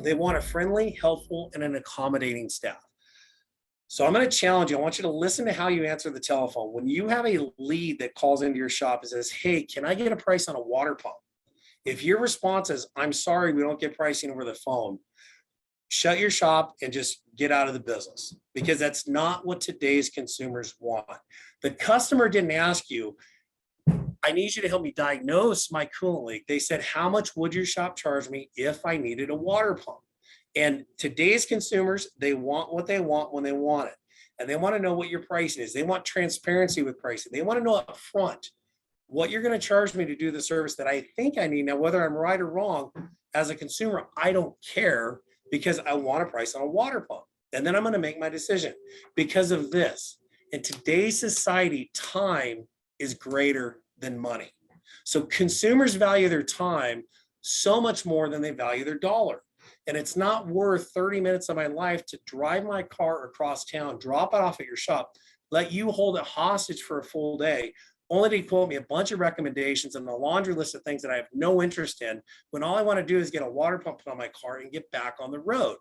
They want a friendly, helpful, and an accommodating staff. So I'm going to challenge you. I want you to listen to how you answer the telephone. When you have a lead that calls into your shop and says, hey, can I get a price on a water pump? If your response is, I'm sorry, we don't get pricing over the phone, shut your shop and just get out of the business, because that's not what today's consumers want. The customer didn't ask you, I need you to help me diagnose my coolant leak. They said, how much would your shop charge me if I needed a water pump? And today's consumers, they want what they want when they want it. And they want to know what your pricing is. They want transparency with pricing. They want to know up front what you're going to charge me to do the service that I think I need. Now, whether I'm right or wrong, as a consumer, I don't care, because I want a price on a water pump. And then I'm going to make my decision because of this. In today's society, time is greater than money. So consumers value their time so much more than they value their dollar. And it's not worth 30 minutes of my life to drive my car across town, drop it off at your shop, let you hold it hostage for a full day, only to quote me a bunch of recommendations and a laundry list of things that I have no interest in, when all I want to do is get a water pump on my car and get back on the road.